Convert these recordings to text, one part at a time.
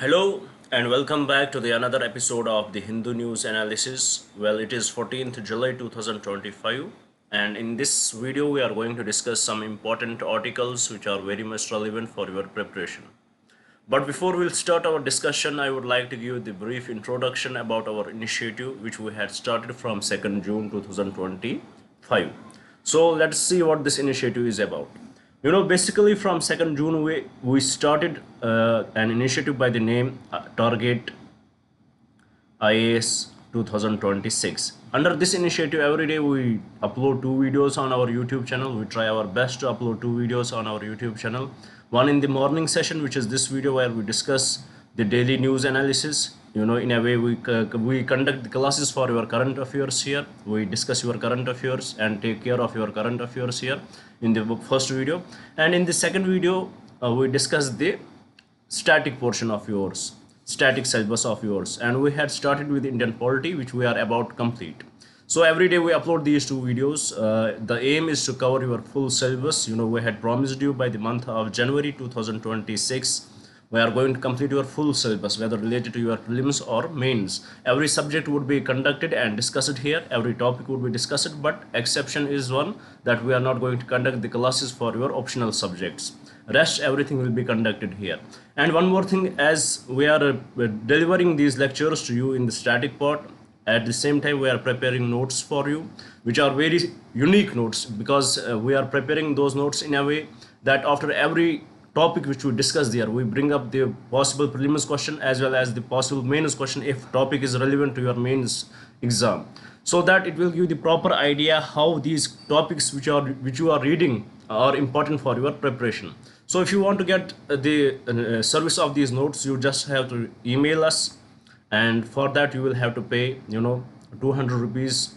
Hello and welcome back to the another episode of the Hindu News Analysis. Well, it is 14th July 2025 and in this video we are going to discuss some important articles which are very much relevant for your preparation. But before we'll start our discussion, I would like to give the brief introduction about our initiative which we had started from 2nd June 2025. So let's see what this initiative is about. Basically from 2nd June we started an initiative by the name Target IAS 2026. Under this initiative, every day we upload 2 videos on our YouTube channel. We try our best to upload 2 videos on our YouTube channel. One in the morning session, which is this video where we discuss the daily news analysis. In a way we conduct the classes for your current affairs here. We discuss your current affairs and take care of your current affairs here in the first video. And in the second video, we discuss the static portion of yours, static syllabus of yours, and we had started with Indian polity, which we are about to complete. So every day we upload these 2 videos. The aim is to cover your full syllabus. We had promised you by the month of January 2026 we are going to complete your full syllabus, whether related to your prelims or mains. Every subject would be conducted and discussed here. Every topic would be discussed, but exception is one that we are not going to conduct the classes for your optional subjects. Rest everything will be conducted here. And one more thing, as we are delivering these lectures to you in the static part, at the same time we are preparing notes for you, which are very unique notes, because we are preparing those notes in a way that after every topic which we discuss there, we bring up the possible prelims question as well as the possible mains question if topic is relevant to your mains exam, so that it will give the proper idea how these topics which you are reading are important for your preparation. So if you want to get the service of these notes, you just have to email us, and for that you will have to pay 200 rupees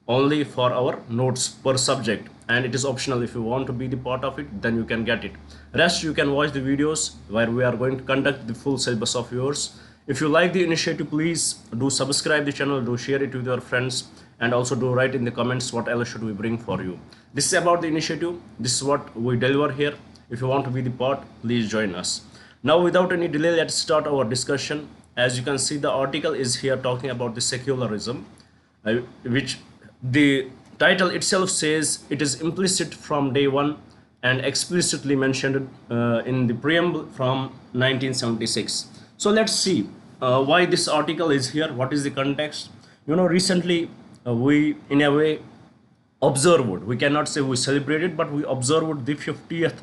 only for our notes per subject, and it is optional. If you want to be the part of it, then you can get it. Rest you can watch the videos where we are going to conduct the full syllabus of yours. If you like the initiative, please do subscribe the channel, do share it with your friends, and also do write in the comments what else should we bring for you. This is about the initiative. This is what we deliver here. If you want to be the part, please join us. Now without any delay, let's start our discussion. As you can see, the article is here talking about the secularism, which the title itself says it is implicit from day one and explicitly mentioned in the preamble from 1976. So let's see why this article is here. What is the context? Recently we in a way observed, we cannot say we celebrated, but we observed the 50th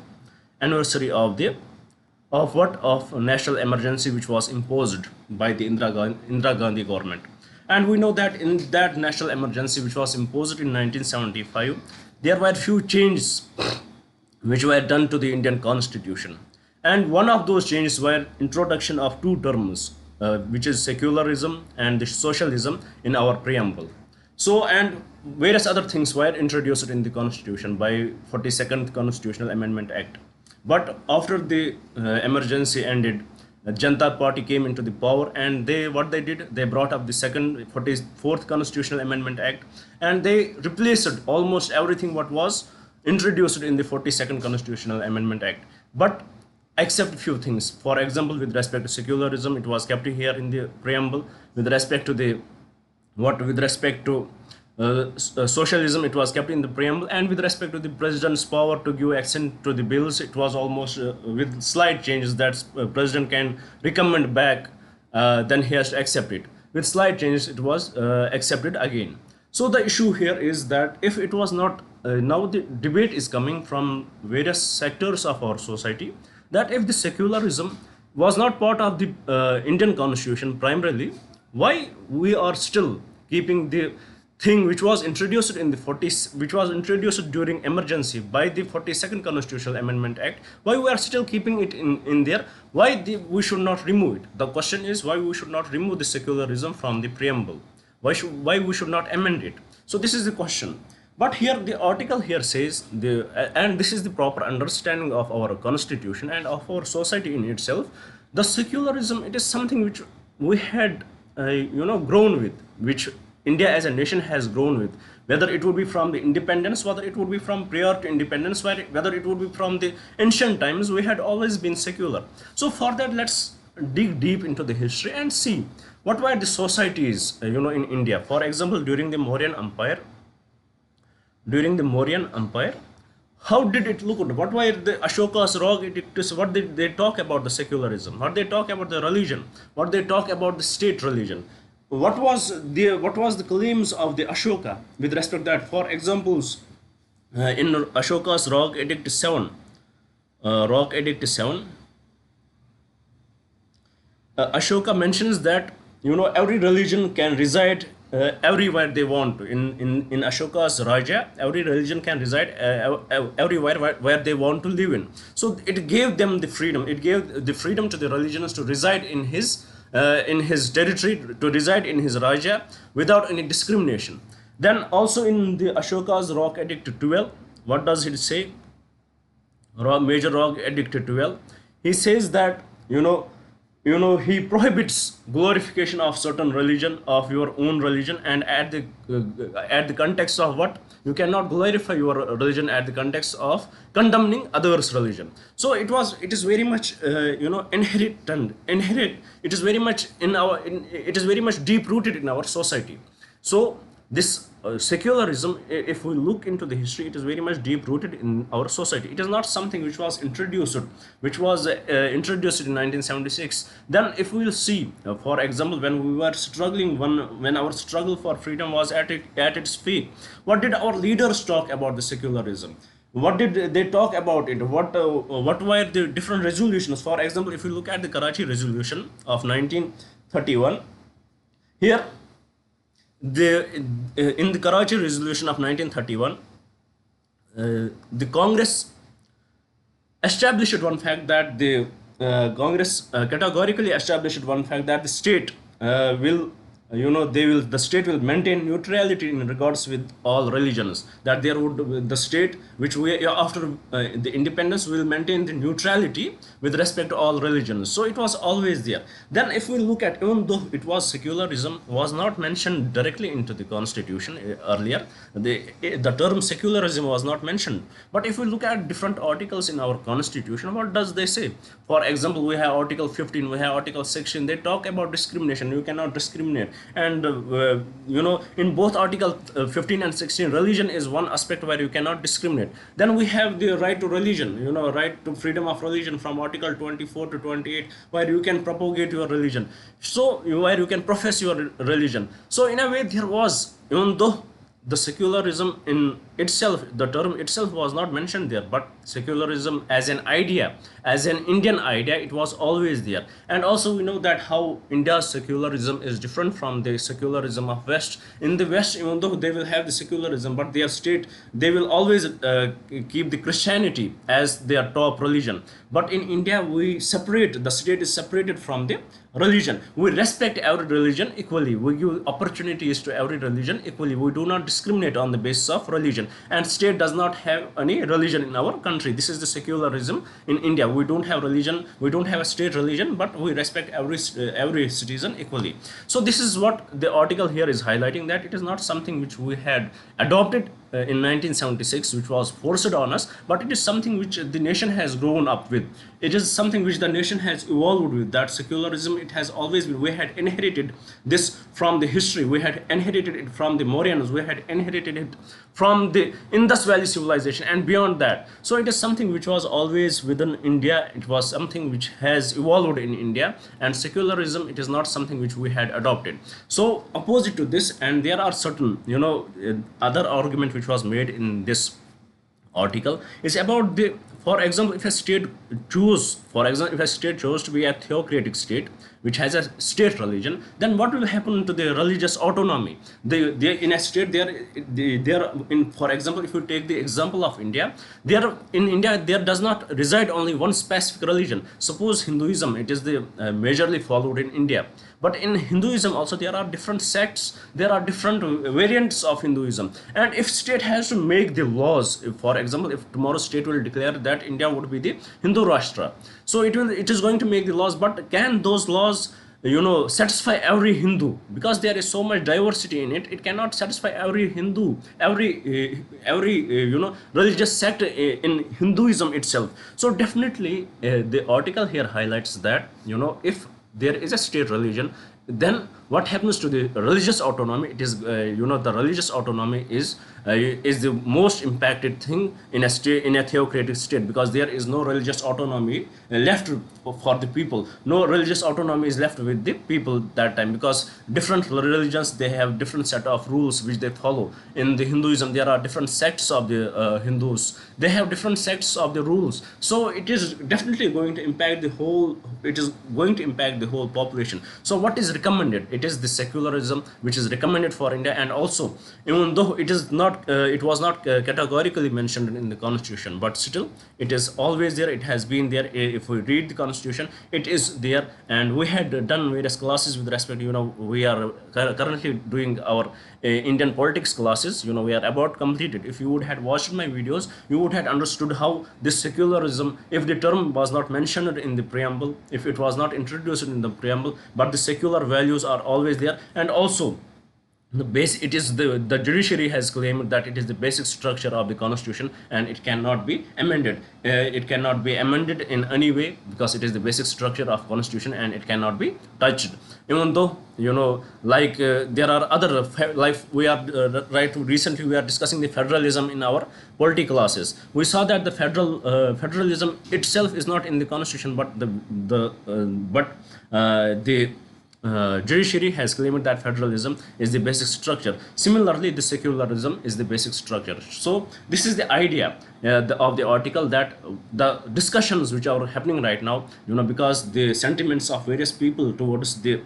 anniversary of national emergency which was imposed by the Indira Gandhi government. And we know that in that national emergency which was imposed in 1975, there were few changes which were done to the Indian constitution. And one of those changes were introduction of 2 terms, which is secularism and the socialism in our preamble. So, and various other things were introduced in the constitution by 42nd Constitutional Amendment Act. But after the emergency ended, the Janata Party came into the power, and they brought up the 44th Constitutional Amendment Act, and they replaced almost everything what was introduced in the 42nd Constitutional Amendment Act, but except a few things. For example, with respect to secularism, it was kept here in the preamble. With respect to socialism, it was kept in the preamble, and with respect to the president's power to give accent to the bills, it was almost with slight changes that president can recommend back, then he has to accept it. With slight changes, it was accepted again. So the issue here is that if it was not, now the debate is coming from various sectors of our society, that if the secularism was not part of the Indian constitution primarily, why we are still keeping the thing which was introduced in the which was introduced during emergency by the 42nd Constitutional Amendment Act, why we are still keeping it in there? Why we should not remove it? The question is why we should not remove the secularism from the preamble? Why we should not amend it? So this is the question. But here the article here says and this is the proper understanding of our constitution and of our society in itself. The secularism, it is something which we had grown with, which India as a nation has grown with, whether it would be from the independence, whether it would be from prior to independence, whether it would be from the ancient times, we had always been secular. So for that, let's dig deep into the history and see what were the societies, in India. For example, during the Mauryan Empire, how did it look? What were the Ashoka's rock edicts? What did they talk about the secularism? What they talk about the religion? What they talk about the state religion? What was the claims of the Ashoka with respect to that? For examples, in Ashoka's Rock Edict 7, Ashoka mentions that every religion can reside everywhere they want to. In Ashoka's Raja, every religion can reside everywhere where they want to live in. So it gave them the freedom. It gave the freedom to the religions to reside in his territory, to reside in his Raja without any discrimination. Then also in the Ashoka's Rock Edict 12, what does it say? Major Rock Edict 12, he says that he prohibits glorification of certain religion, of your own religion, and at the context of what? You cannot glorify your religion at the context of condemning others' religion. So it is very much inherent. It is very much it is very much deep rooted in our society. So this secularism, if we look into the history, it is very much deep rooted in our society. It is not something which was introduced in 1976. Then if we will see, for example, when we were struggling, when our struggle for freedom was at its peak, what did our leaders talk about the secularism? What did they talk about it? What were the different resolutions? For example, if you look at the Karachi resolution of 1931, here in the Karachi resolution of 1931, the Congress established one fact that the Congress categorically established one fact that the state the state will maintain neutrality in regards with all religions. That the state which after the independence will maintain the neutrality with respect to all religions. So it was always there. Then if we look at, even though it was secularism was not mentioned directly into the constitution earlier, the term secularism was not mentioned. But if we look at different articles in our constitution, what does they say? For example, we have Article 15, we have Article 16. They talk about discrimination. You cannot discriminate. And in both Article 15 and 16, religion is one aspect where you cannot discriminate. Then we have the right to religion, right to freedom of religion from Article 24 to 28, where you can propagate your religion, so where you can profess your religion. So in a way, there was, even though the secularism in itself, the term itself was not mentioned there, but secularism as an idea, as an Indian idea, it was always there. And also we know that how India's secularism is different from the secularism of West. In the West, even though they will have the secularism, but their state, they will always keep the Christianity as their top religion. But in India, the state is separated from the religion. We respect every religion equally. We give opportunities to every religion equally. We do not discriminate on the basis of religion. And state does not have any religion in our country. This is the secularism in India. We don't have religion. We don't have a state religion, but we respect every citizen equally. So this is what the article here is highlighting, that it is not something which we had adopted in 1976, which was forced on us, but it is something which the nation has grown up with. It is something which the nation has evolved with. That secularism, it has always been. We had inherited this from the history. We had inherited it from the Mauryans. We had inherited it from the Indus Valley civilization and beyond that. So it is something which was always within India. It was something which has evolved in India, and secularism, it is not something which we had adopted. So opposite to this, and there are certain other argument which was made in this article, is about the, for example, if a state chose to be a theocratic state which has a state religion, then what will happen to the religious autonomy? They in a state, for example, if you take the example of India, there does not reside only one specific religion. Suppose Hinduism, it is the majorly followed in India. But in Hinduism also, there are different sects, there are different variants of Hinduism. And if state has to make the laws, for example, if tomorrow state will declare that India would be the Hindu Rashtra, so it is going to make the laws, but can those laws satisfy every Hindu, because there is so much diversity in it. It cannot satisfy every Hindu, every religious sect in Hinduism itself. So definitely the article here highlights that if there is a state religion, then what happens to the religious autonomy? It is the religious autonomy is the most impacted thing in a state, in a theocratic state, because there is no religious autonomy left for the people. No religious autonomy is left with the people that time, because different religions, they have different set of rules which they follow. In the Hinduism, there are different sects of the Hindus. They have different sects of the rules. So it is definitely going to impact the whole. It is going to impact the whole population. So what is recommended? It is the secularism which is recommended for India. And also, even though it is not it was not categorically mentioned in the constitution, but still it is always there. It has been there. If we read the constitution, it is there. And we had done various classes with respect, we are currently doing our Indian politics classes. We are about completed. If you would had watched my videos, you would have understood how this secularism, if the term was not mentioned in the preamble, if it was not introduced in the preamble, but the secular values are always there. And also the base, it is the judiciary has claimed that it is the basic structure of the constitution, and it cannot be amended. It cannot be amended in any way, because it is the basic structure of constitution, and it cannot be touched. Even though there are other like we are recently we are discussing the federalism in our polity classes. We saw that the federalism itself is not in the constitution, but the judiciary has claimed that federalism is the basic structure. Similarly, the secularism is the basic structure. So this is the idea of the article, that the discussions which are happening right now, because the sentiments of various people towards the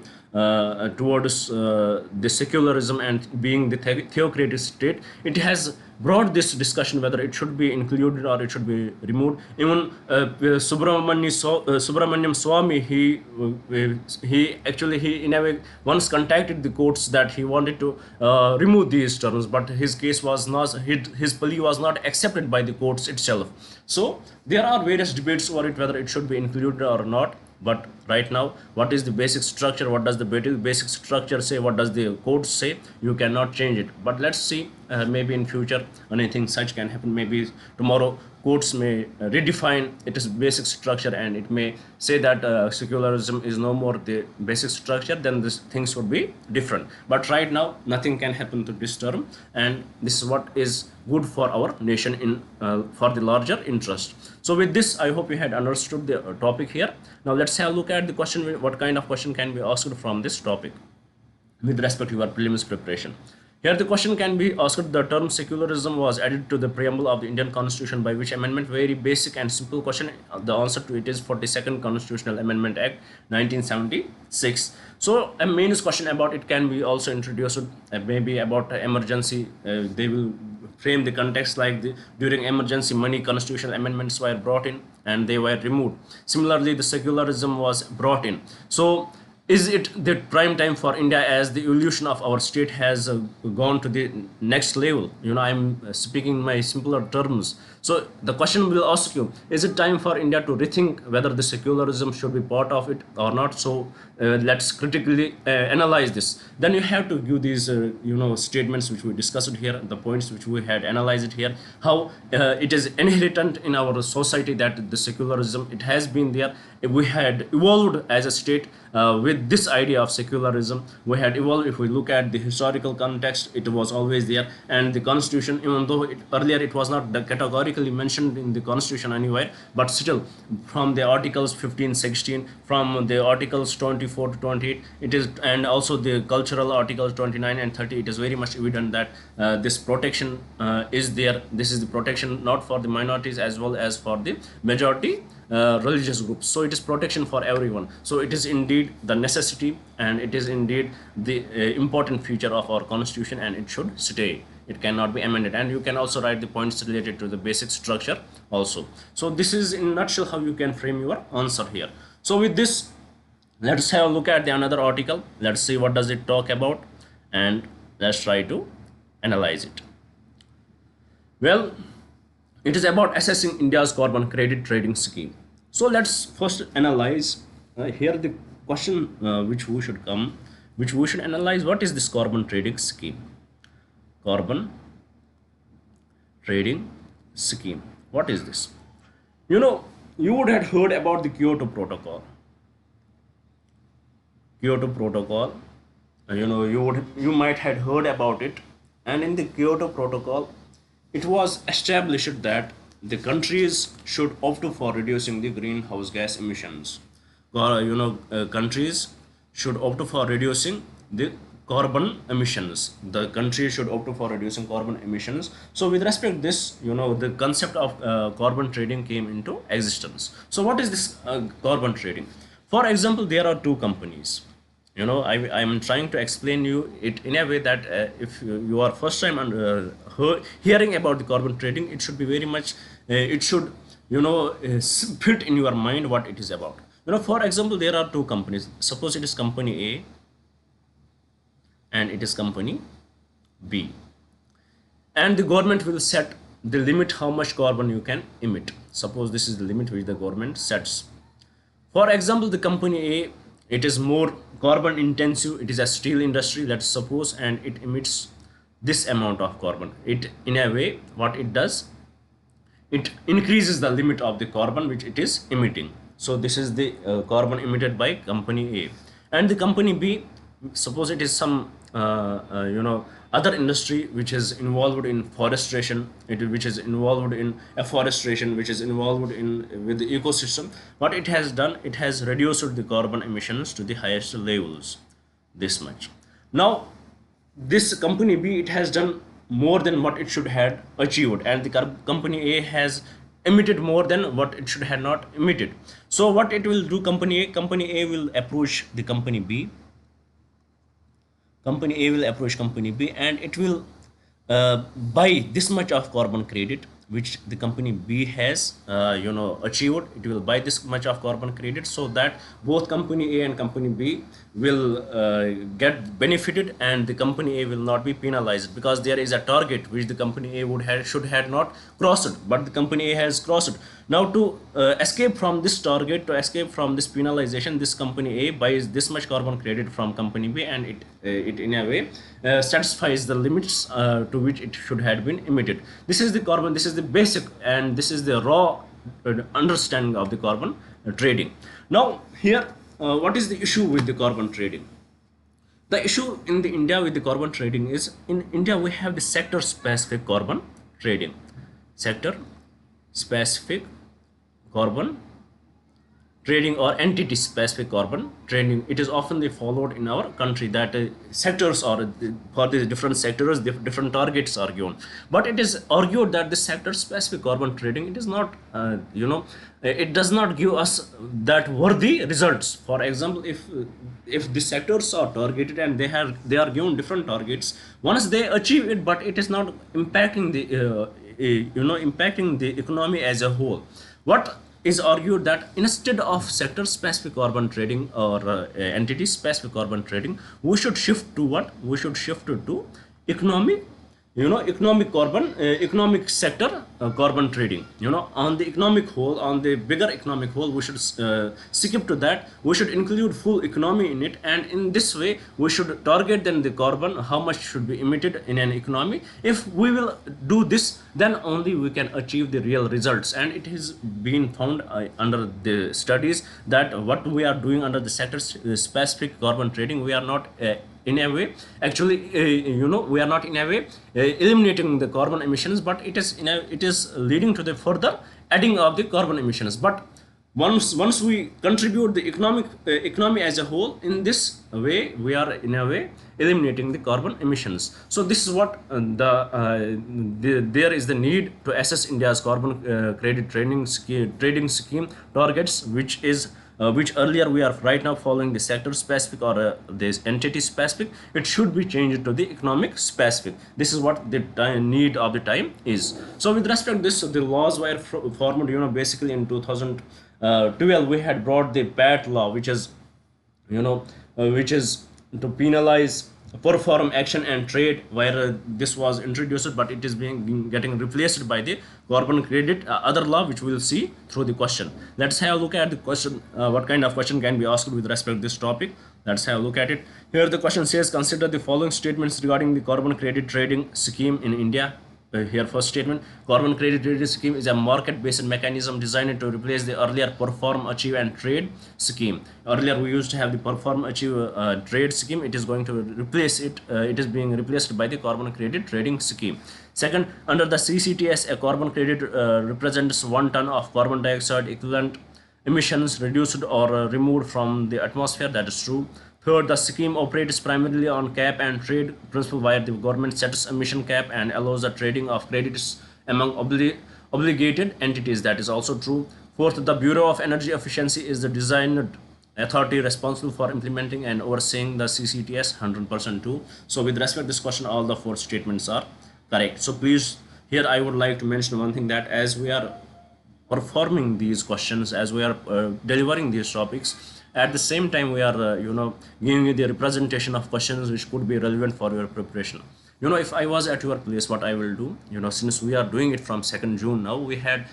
secularism and being the theocratic state, it has brought this discussion whether it should be included or it should be removed. Even Subramaniam Swami, he in a way once contacted the courts that he wanted to remove these terms, but his case was not, his plea was not accepted by the courts itself. So there are various debates over it whether it should be included or not. But right now, what is the basic structure? What does the basic structure say? What does the code say? You cannot change it. But let's see, maybe in future anything such can happen. Maybe tomorrow courts may redefine its basic structure, and it may say that secularism is no more the basic structure. Then these things would be different. But right now, nothing can happen to this term, and this is what is good for our nation in for the larger interest. So with this, I hope you had understood the topic here. Now let's have a look at the question. What kind of question can be asked from this topic with respect to your prelims preparation? Here the question can be asked: the term secularism was added to the preamble of the Indian Constitution by which amendment? Very basic and simple question. The answer to it is 42nd Constitutional Amendment Act 1976. So a main question about it can be also introduced, maybe about emergency. They will frame the context like during emergency money constitutional amendments were brought in and they were removed. Similarly, the secularism was brought in. So is it the prime time for India as the evolution of our state has gone to the next level? I'm speaking in my simpler terms. So the question will ask you, is it time for India to rethink whether the secularism should be part of it or not? So let's critically analyze this. Then you have to give these statements which we discussed here, the points which we had analyzed here, how it is inherent in our society that the secularism, it has been there. We had evolved as a state with this idea of secularism. We had evolved. If we look at the historical context, it was always there. And the constitution, even though earlier it was not categorically mentioned in the constitution anywhere, but still from the articles 15, 16, from the articles 24 to 28, it is, and also the cultural articles 29 and 30, it is very much evident that this protection is there. This is the protection not for the minorities as well as for the majority religious groups. So it is protection for everyone. So it is indeed the necessity, and it is indeed the important feature of our constitution, and it should stay. It cannot be amended. And you can also write the points related to the basic structure also. So this is in a nutshell how you can frame your answer here. So with this, let's have a look at the another article. Let's see what does it talk about, and let's try to analyze it. Well, it is about assessing India's carbon credit trading scheme. So let's first analyze here the question which we should analyze. What is this carbon trading scheme? Carbon trading scheme. What is this? You would have heard about the Kyoto Protocol. Kyoto Protocol. You might have heard about it. And in the Kyoto Protocol, it was established that the countries should opt for reducing the greenhouse gas emissions. Countries should opt for reducing the carbon emissions. The country should opt for reducing carbon emissions. So with respect to this, the concept of carbon trading came into existence. So what is this carbon trading? For example, there are two companies. I am trying to explain you it in a way that if you are first time hearing about the carbon trading, it should be very much it should fit in your mind what it is about. For example, there are two companies. Suppose it is company A and it is company B, and the government will set the limit how much carbon you can emit. Suppose this is the limit which the government sets. For example, the company A, it is more carbon intensive, it is a steel industry, let's suppose, and it emits this amount of carbon. It, in a way, what it does, it increases the limit of the carbon which it is emitting. So this is the carbon emitted by company A. And the company B, suppose it is some other industry which is involved in forestation, which is involved in afforestation, which is involved in with the ecosystem. What it has done, it has reduced the carbon emissions to the highest levels, this much. Now this company B, it has done more than what it should have achieved, and the company A has emitted more than what it should have not emitted. So what it will do, company A will approach the company B. Company A will approach company B, and it will buy this much of carbon credit which the company B has achieved. It will buy this much of carbon credit, so that both company A and company B will get benefited, and the company A will not be penalized, because there is a target which the company A should have not crossed, but the company A has crossed. Now to escape from this target, to escape from this penalization, this company A buys this much carbon credit from company B, and it in a way satisfies the limits to which it should have been emitted. This is the carbon, this is the basic, and this is the raw understanding of the carbon trading. Now here, what is the issue with the carbon trading? The issue in the India with the carbon trading is, in India we have the sector specific carbon trading. Sector specific carbon trading, or entity specific carbon trading. It is often followed in our country, that sectors are for the different sectors, different targets are given. But it is argued that the sector specific carbon trading, it is not it does not give us that worthy results. For example, if the sectors are targeted and they are given different targets, once they achieve it, but it is not impacting the impacting the economy as a whole. What is argued that instead of sector specific carbon trading or entity specific carbon trading, we should shift to what? We should shift to economic economic sector carbon trading. On the economic whole, on the bigger economic whole, we should skip to that. We should include full economy in it, and in this way we should target then the carbon, how much should be emitted in an economy. If we will do this, then only we can achieve the real results. And it has been found under the studies that what we are doing under the sector specific carbon trading, we are not in a way actually we are not in a way eliminating the carbon emissions, but it is leading to the further adding of the carbon emissions. But once we contribute the economy as a whole, in this way we are in a way eliminating the carbon emissions. So this is what there is the need to assess India's carbon credit trading scheme targets, which earlier we are right now following the sector specific or this entity specific. It should be changed to the economic specific. This is what the need of the time is. So with respect to this, the laws were formed basically in 2012 we had brought the PAT law, which is to penalize perform action and trade, where this was introduced, but it is being getting replaced by the carbon credit other law, which we will see through the question. Let's have a look at the question. What kind of question can be asked with respect to this topic? Let's have a look at it. Here the question says, consider the following statements regarding the carbon credit trading scheme in India. Here first statement, carbon credit trading scheme is a market based mechanism designed to replace the earlier perform, achieve and trade scheme. Earlier we used to have the perform, achieve, trade scheme. It is going to replace it. It is being replaced by the carbon credit trading scheme. Second, under the CCTS, a carbon credit represents 1 ton of carbon dioxide equivalent emissions reduced or removed from the atmosphere. That is true. Third, the scheme operates primarily on cap and trade principle, where the government sets emission cap and allows the trading of credits among obligated entities. That is also true. Fourth, the Bureau of Energy Efficiency is the designated authority responsible for implementing and overseeing the CCTS 100% too. So with respect to this question, all the 4 statements are correct. So please, here I would like to mention one thing, that as we are performing these questions, as we are delivering these topics, at the same time we are giving you the representation of questions which could be relevant for your preparation. If I was at your place, what I will do, since we are doing it from 2nd June now, we had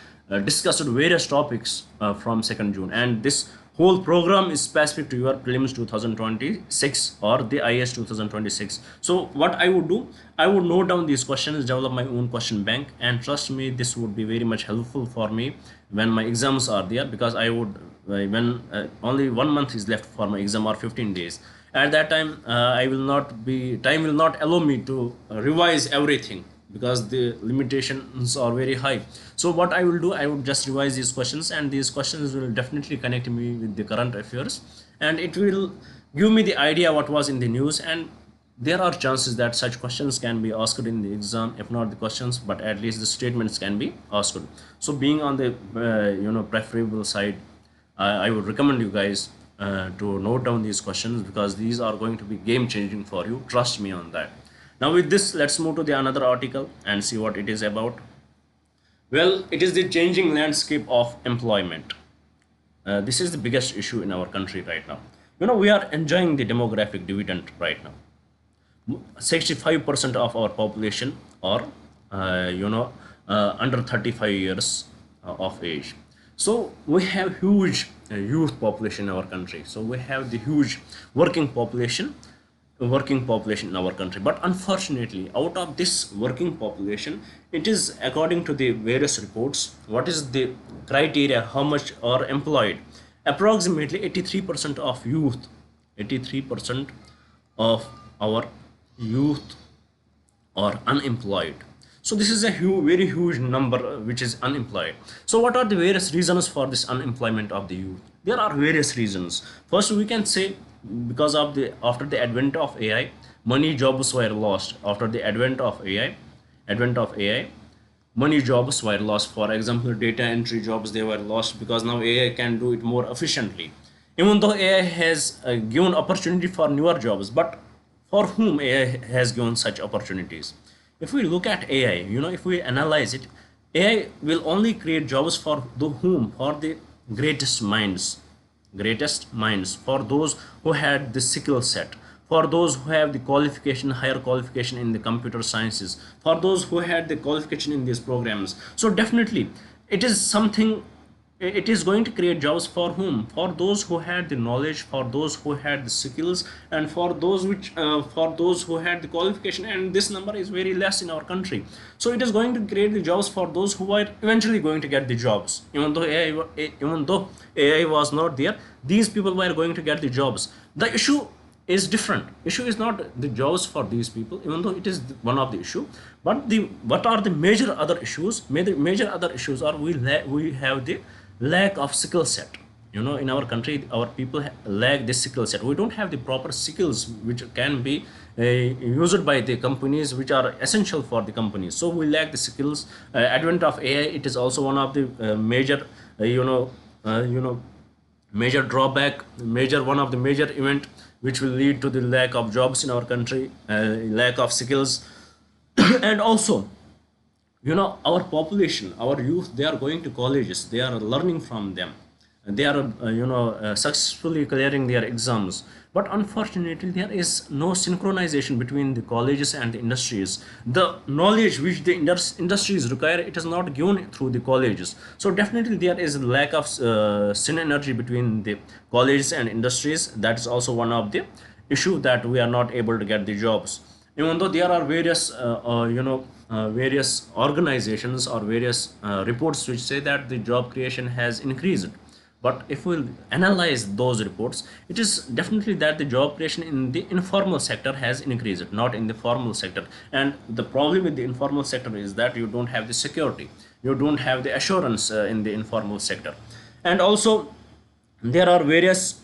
discussed various topics from 2nd June, and this whole program is specific to your prelims 2026 or the IS 2026. So what I would do, I would note down these questions, develop my own question bank, and trust me, this would be very much helpful for me when my exams are there, because I would when only 1 month is left for my exam, or 15 days. At that time, time will not allow me to revise everything, because the limitations are very high. So what I will do, I would just revise these questions, and these questions will definitely connect me with the current affairs, and it will give me the idea what was in the news. And there are chances that such questions can be asked in the exam, if not the questions, but at least the statements can be asked. So being on the preferable side, I would recommend you guys to note down these questions, because these are going to be game changing for you. Trust me on that. Now with this, let's move to the another article and see what it is about. Well, it is the changing landscape of employment. This is the biggest issue in our country right now. We are enjoying the demographic dividend right now. 65% of our population are under 35 years of age. So we have huge youth population in our country. So we have the huge working population in our country. But unfortunately, out of this working population, it is according to the various reports, what is the criteria, how much are employed? Approximately 83% of youth, 83% of our youth are unemployed. So this is a very huge number which is unemployed. So what are the various reasons for this unemployment of the youth? There are various reasons. First, we can say because of after the advent of AI, many jobs were lost. After the advent of AI, many jobs were lost. For example, data entry jobs, they were lost because now AI can do it more efficiently. Even though AI has given opportunity for newer jobs, but for whom AI has given such opportunities? If we look at AI, if we analyze it, AI will only create jobs for whom? For the greatest minds, for those who had the skill set, for those who have the qualification, higher qualification in the computer sciences, for those who had the qualification in these programs. So definitely it is something, it is going to create jobs for whom? For those who had the knowledge, for those who had the skills, and for those who had the qualification, and this number is very less in our country. So it is going to create the jobs for those who are eventually going to get the jobs. Even though AI was not there, these people were going to get the jobs. The issue is different. Issue is not the jobs for these people, even though it is one of the issue, but what are the major other issues? Major other issues are we have the lack of skill set. In our country, our people lack this skill set. We don't have the proper skills which can be used by the companies, which are essential for the companies. So we lack the skills. Advent of AI, it is also one of the major major drawback, one of the major event which will lead to the lack of jobs in our country, lack of skills. And also, our population, our youth, they are going to colleges, they are learning from them. they are successfully clearing their exams. But unfortunately there is no synchronization between the colleges and the industries. The knowledge which the industries require, it is not given through the colleges. So definitely there is a lack of synergy between the colleges and industries. That is also one of the issue, that we are not able to get the jobs, even though there are various various organizations or various reports which say that the job creation has increased. But if we analyze those reports, it is definitely that the job creation in the informal sector has increased, not in the formal sector. And the problem with the informal sector is that you don't have the security, you don't have the assurance in the informal sector. And also there are various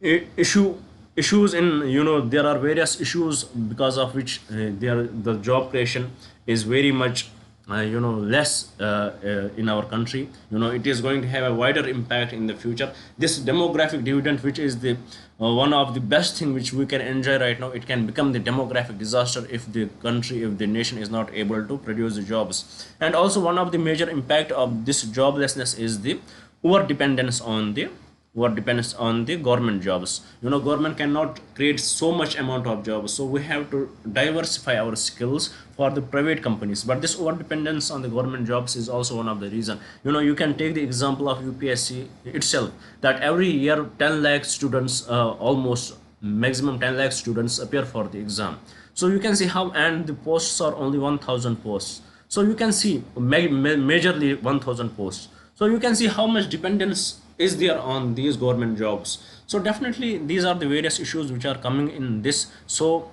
issues in, there are various issues because of which the job creation is very much less in our country. It is going to have a wider impact in the future. This demographic dividend, which is the one of the best thing which we can enjoy right now, it can become the demographic disaster if the country, if the nation is not able to produce the jobs. And also one of the major impact of this joblessness is the over dependence on the government jobs. Government cannot create so much amount of jobs, so we have to diversify our skills for the private companies. But this over dependence on the government jobs is also one of the reason. You can take the example of UPSC itself, that every year 10 lakh students, almost maximum 10 lakh students appear for the exam. So you can see how, and the posts are only 1000 posts. So you can see majorly 1000 posts. So you can see how much dependence is there on these government jobs. So definitely these are the various issues which are coming in this. So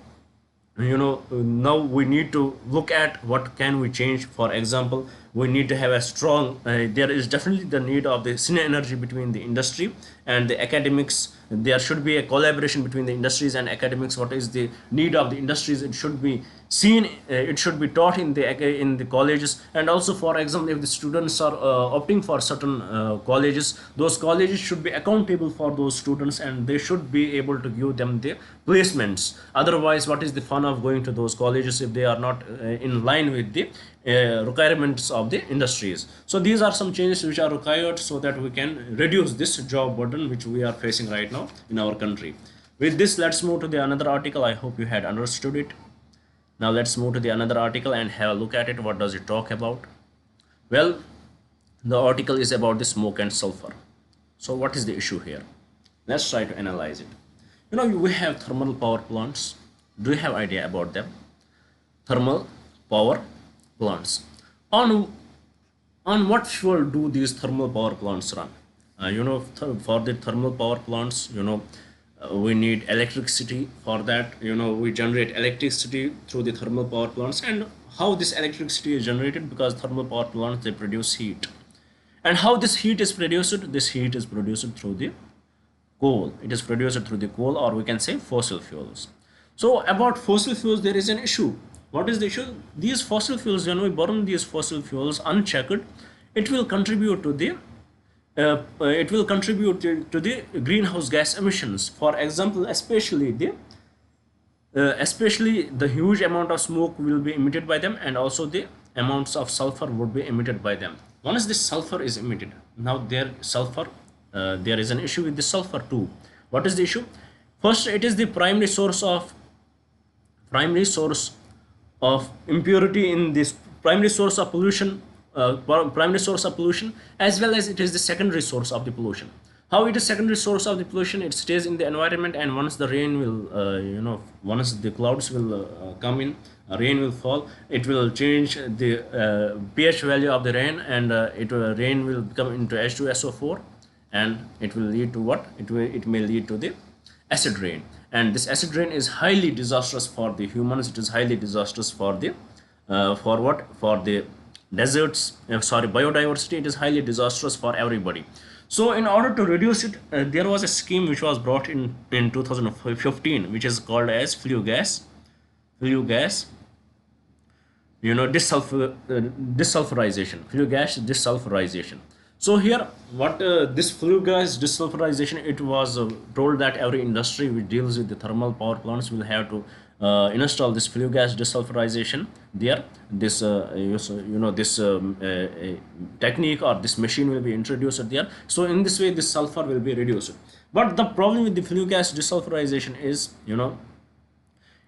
now we need to look at what can we change. For example, we need to have a strong there is definitely the need of the synergy between the industry and the academics. There should be a collaboration between the industries and academics. What is the need of the industries, it should be seen, it should be taught in the colleges. And also, for example, if the students are opting for certain colleges, those colleges should be accountable for those students, and they should be able to give them the placements. Otherwise, what is the fun of going to those colleges if they are not in line with the requirements of the industries? So these are some changes which are required so that we can reduce this job burden which we are facing right now in our country. With this, let's move to the another article. I hope you had understood it. Now let's move to the another article and have a look at it. What does it talk about? Well, the article is about the smoke and sulfur. So what is the issue here? Let's try to analyze it. We have thermal power plants. Do you have idea about them? Thermal power plants. On what fuel do these thermal power plants run? For the thermal power plants, we need electricity. For that, we generate electricity through the thermal power plants. And how this electricity is generated? Because thermal power plants, they produce heat. And how this heat is produced? This heat is produced through the coal. It is produced through the coal, or we can say fossil fuels. So about fossil fuels, there is an issue. What is the issue? These fossil fuels, when we burn these fossil fuels unchecked, it will contribute to the greenhouse gas emissions. For example, especially the huge amount of smoke will be emitted by them, and also the amounts of sulfur would be emitted by them. Once this sulfur is emitted, now there is an issue with the sulfur too. What is the issue? First, it is the primary source of impurity in this, primary source of pollution, as well as it is the secondary source of the pollution. How it is secondary source of the pollution? It stays in the environment, and once the rain will once the clouds will come in, rain will fall, it will change the pH value of the rain, and rain will become into H2SO4, and it will lead to what? It may lead to the acid rain. And this acid rain is highly disastrous for the humans. It is highly disastrous for the for the deserts, biodiversity. It is highly disastrous for everybody. So in order to reduce it, there was a scheme which was brought in 2015, which is called as flue gas desulfurization. So here, what this flue gas desulfurization, it was told that every industry which deals with the thermal power plants will have to install this flue gas desulfurization there. This this technique or this machine will be introduced there. So in this way this sulfur will be reduced. But the problem with the flue gas desulfurization is,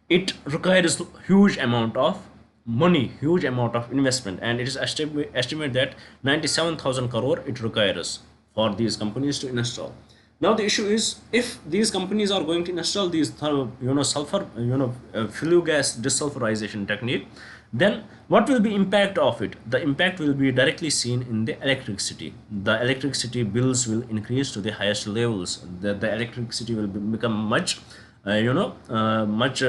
it requires huge amount of money, huge amount of investment, and it is estimate that 97,000 crore it requires for these companies to install. Now the issue is, if these companies are going to install these sulfur flue gas desulfurization technique, then what will be impact of it? The impact will be directly seen in the electricity. The electricity bills will increase to the highest levels. The electricity will become much much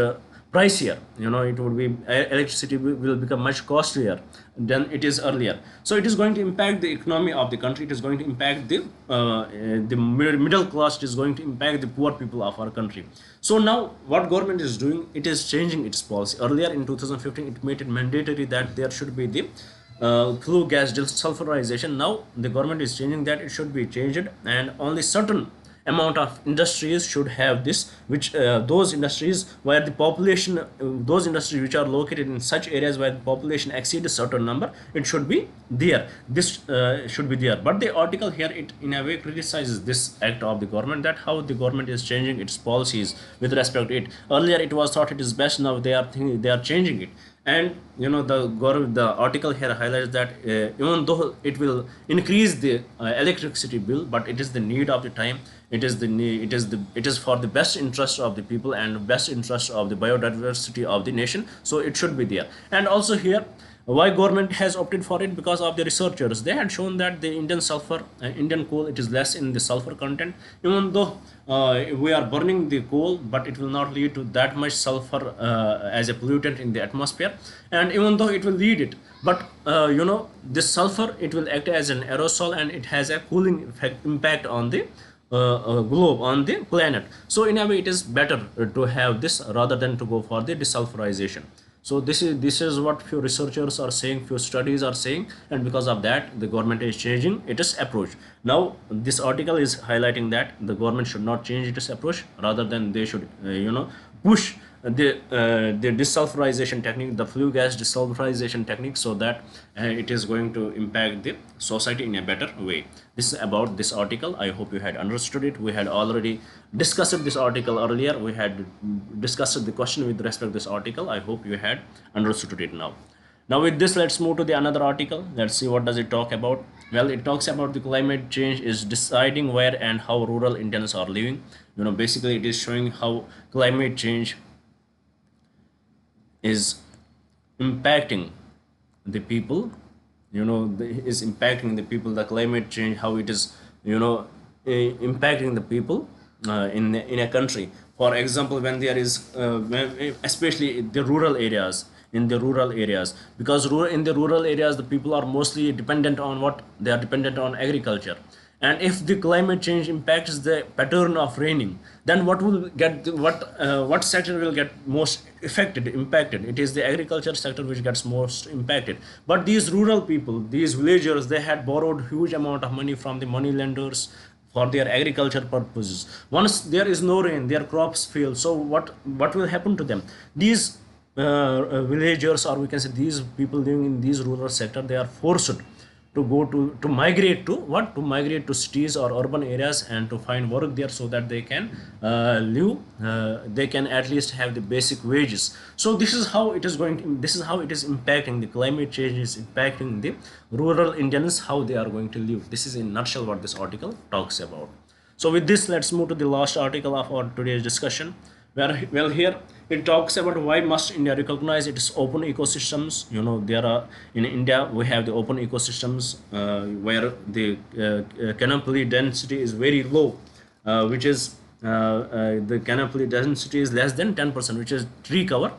pricier. It would be, electricity will become much costlier than it is earlier. So it is going to impact the economy of the country. It is going to impact the middle class. It is going to impact the poor people of our country. So now what government is doing, it is changing its policy. Earlier in 2015 it made it mandatory that there should be the flue gas desulfurization. Now the government is changing that it should be changed, and only certain amount of industries should have this, which those industries where the population, those industries which are located in such areas where the population exceeds a certain number, it should be there. This should be there. But the article here, it in a way criticizes this act of the government, that how the government is changing its policies with respect to it. Earlier it was thought it is best, now they are thinking, they are changing it. And the article here highlights that even though it will increase the electricity bill, but it is the need of the time. It is for the best interest of the people and best interest of the biodiversity of the nation. So it should be there. And also here, why government has opted for it? Because of the researchers, they had shown that the Indian sulfur, Indian coal, it is less in the sulfur content. Even though we are burning the coal, but it will not lead to that much sulfur as a pollutant in the atmosphere. And even though it will lead it, but this sulfur, it will act as an aerosol, and it has a cooling effect, impact on the globe, on the planet. So in a way it is better to have this rather than to go for the desulfurization. So this is what few researchers are saying, few studies are saying, and because of that the government is changing its approach. Now this article is highlighting that the government should not change its approach, rather than they should push the desulfurization technique, the flue gas desulfurization technique, so that it is going to impact the society in a better way. This is about this article. I hope you had understood it. We had already discussed this article earlier. We had discussed the question with respect to this article. I hope you had understood it now. Now with this, let's move to the another article. Let's see what does it talk about. Well, it talks about the climate change is deciding where and how rural Indians are living. Basically it is showing how climate change is impacting the people. Is impacting the people, the climate change, how it is impacting the people in a country. For example, when there is especially the rural areas, in the rural areas, because in the rural areas the people are mostly dependent on what? They are dependent on agriculture. And if the climate change impacts the pattern of raining, then what sector will get most impacted? It is the agriculture sector which gets most impacted. But these rural people, these villagers, they had borrowed huge amount of money from the money lenders for their agriculture purposes. Once there is no rain, their crops fail. So what will happen to them? These villagers, or we can say these people living in these rural sector, they are forced to go to migrate to what? To migrate to cities or urban areas and to find work there, so that they can live, they can at least have the basic wages. So this is how it is this is how it is impacting, the climate change is impacting the rural Indians, how they are going to live. This is in nutshell what this article talks about. So with this, let's move to the last article of our today's discussion. Well, here it talks about why must India recognize its open ecosystems. There are, in India we have the open ecosystems where the canopy density is very low, which is the canopy density is less than 10%, which is tree cover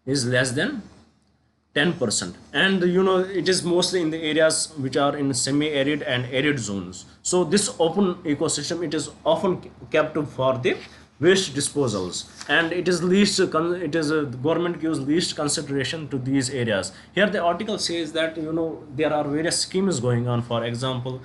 is less than 10%. And it is mostly in the areas which are in semi-arid and arid zones. So this open ecosystem, it is often kept for the waste disposals, and it is the government gives least consideration to these areas. Here the article says that there are various schemes going on. For example,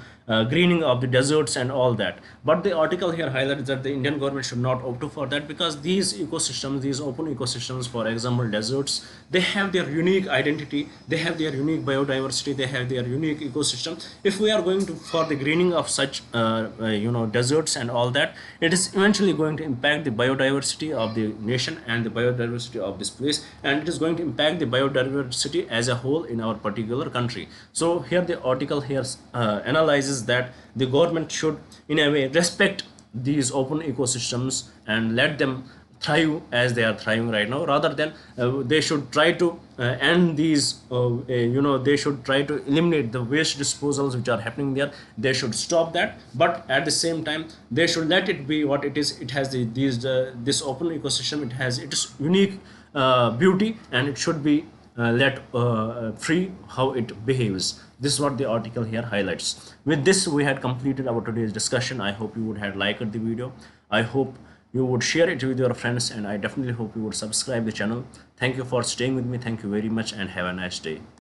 greening of the deserts and all that. But the article here highlights that the Indian government should not opt for that, because these ecosystems, these open ecosystems, for example deserts, they have their unique identity, they have their unique biodiversity, they have their unique ecosystem. If we are going to for the greening of such deserts and all that, it is eventually going to impact the biodiversity of the nation and the biodiversity of this place, and it is going to impact the biodiversity as a whole in our particular country. So here the article here analyzes that the government should in a way respect these open ecosystems and let them thrive as they are thriving right now, rather than they should try to end these they should try to eliminate the waste disposals which are happening there. They should stop that, but at the same time they should let it be what it is. It has this open ecosystem, it has its unique beauty, and it should be let free how it behaves. This is what the article here highlights. With this, we had completed our today's discussion. I hope you would have liked the video. I hope you would share it with your friends, and I definitely hope you would subscribe the channel. Thank you for staying with me. Thank you very much, and have a nice day.